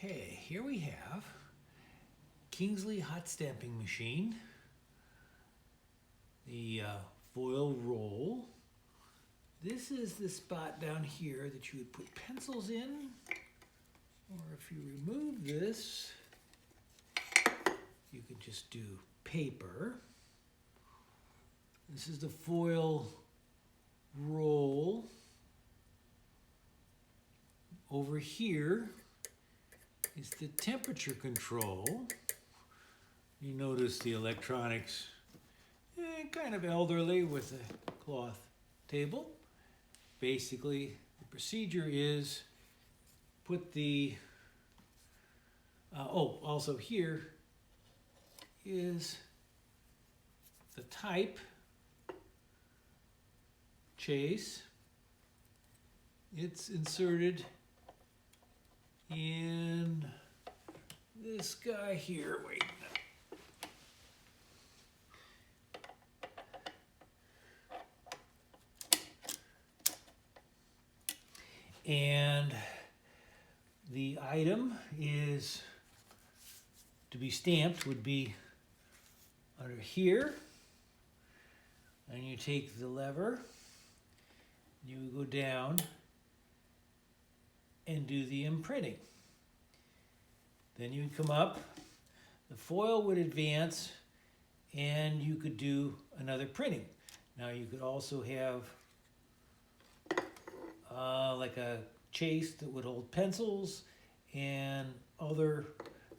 Okay, here we have Kingsley Hot Stamping Machine, the foil roll. This is the spot down here that you would put pencils in, or if you remove this, you could just do paper. This is the foil roll. Over here is the temperature control. You notice the electronics, kind of elderly with a cloth table. Basically, the procedure is put the, also here is the type chase. It's inserted in this guy here. Wait. And the item is to be stamped would be under here. And you take the lever, you go down and do the imprinting. Then you would come up, the foil would advance, and you could do another printing. Now you could also have like a chase that would hold pencils and other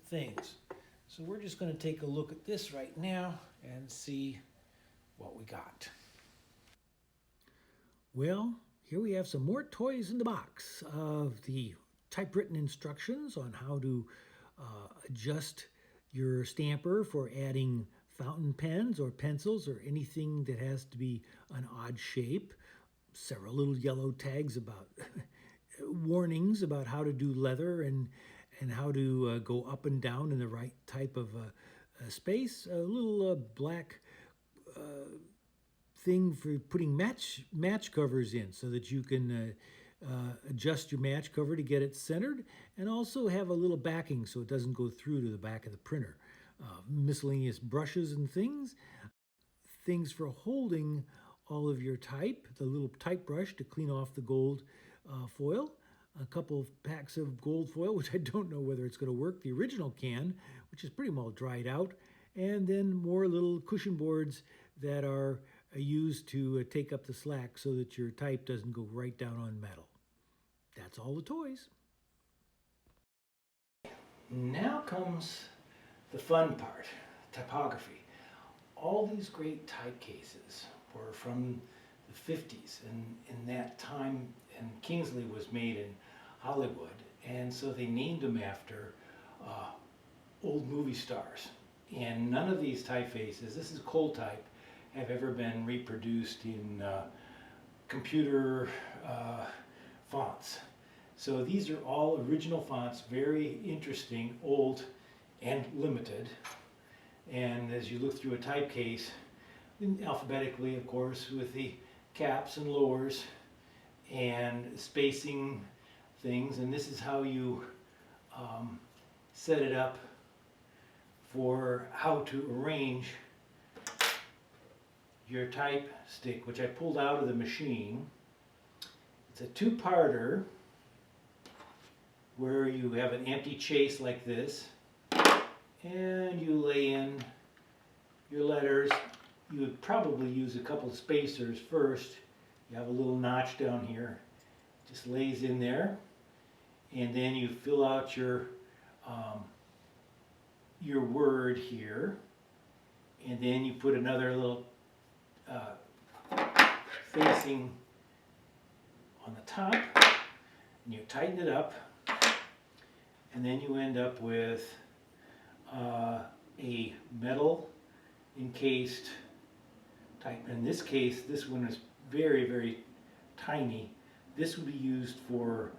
things. So we're just going to take a look at this right now and see what we got. Well, here we have some more toys in the box of the typewritten instructions on how to adjust your stamper for adding fountain pens or pencils or anything that has to be an odd shape. Several little yellow tags about warnings about how to do leather and how to go up and down in the right type of space. A little black thing for putting match covers in so that you can adjust your match cover to get it centered, and also have a little backing so it doesn't go through to the back of the printer. Miscellaneous brushes and things for holding all of your type, the little type brush to clean off the gold foil, a couple of packs of gold foil, which I don't know whether it's going to work, the original can, which is pretty well dried out, and then more little cushion boards that are used to take up the slack so that your type doesn't go right down on metal. That's all the toys. Now comes the fun part, typography. All these great type cases were from the 50s, and in that time, and Kingsley was made in Hollywood, and so they named them after old movie stars. And none of these typefaces, this is cold type, have ever been reproduced in computer fonts. So these are all original fonts, very interesting, old, and limited. And as you look through a type case, alphabetically, of course, with the caps and lowers and spacing things, and this is how you set it up for how to arrange your type stick, which I pulled out of the machine. It's a two-parter where you have an empty chase like this, and you lay in your letters. You would probably use a couple of spacers first. You have a little notch down here, just lays in there, and then you fill out your word here, and then you put another little facing on the top, and you tighten it up, and then you end up with a metal encased type. In this case, this one is very, very tiny. This would be used for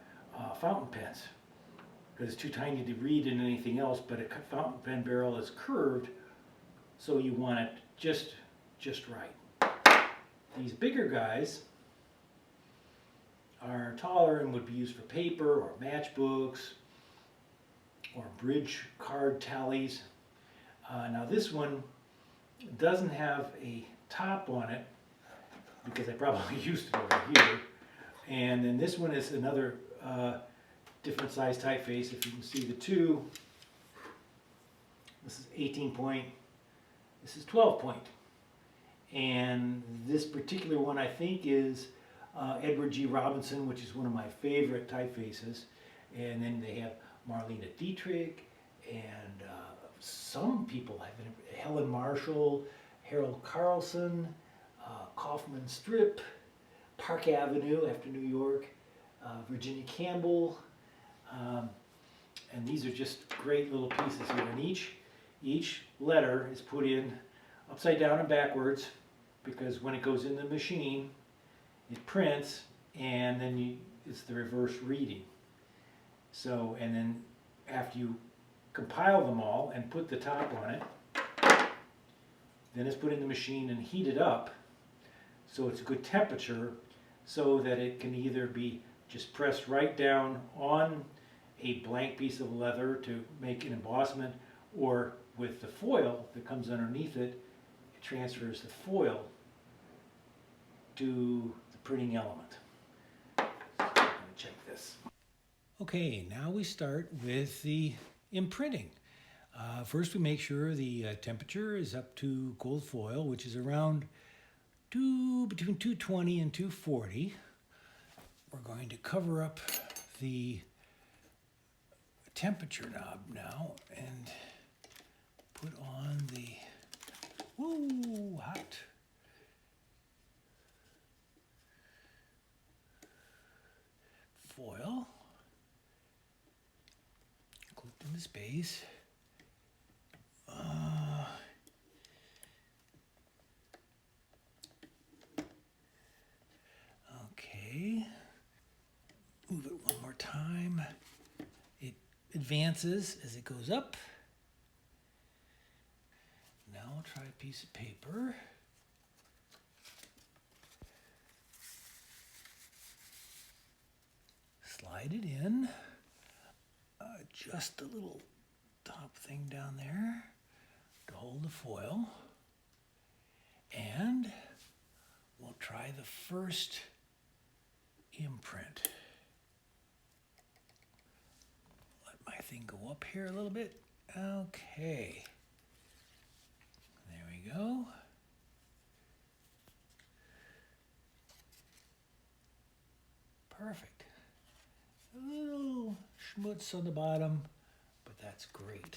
fountain pens because it's too tiny to read in anything else, but a fountain pen barrel is curved, so you want it just right. These bigger guys are taller and would be used for paper or matchbooks or bridge card tallies. Now this one doesn't have a top on it because I probably used it over here. And then this one is another different size typeface. If you can see the two, this is 18 point, this is 12 point. And this particular one I think is Edward G. Robinson, which is one of my favorite typefaces. And then they have Marlene Dietrich, and some people have been Helen Marshall, Harold Carlson, Kaufman Strip, Park Avenue after New York, Virginia Campbell, and these are just great little pieces here. And each letter is put in upside down and backwards, because when it goes in the machine, it prints, and then it's the reverse reading. So, and then after you compile them all and put the top on it, then it's put in the machine and heated up so it's a good temperature, so that it can either be just pressed right down on a blank piece of leather to make an embossment, or with the foil that comes underneath it, it transfers the foil to the printing element. So I'm going to check this. Okay, now we start with the imprinting. First we make sure the temperature is up to cold foil, which is around between 220 and 240. We're going to cover up the temperature knob now and put on the, whoa, hot, foil, clipped in the space. Okay, move it one more time. It advances as it goes up. Now I'll try a piece of paper. Slide it in. Just a little top thing down there to hold the foil. And we'll try the first imprint. Let my thing go up here a little bit. Okay. There we go. Perfect. A little schmutz on the bottom, but that's great.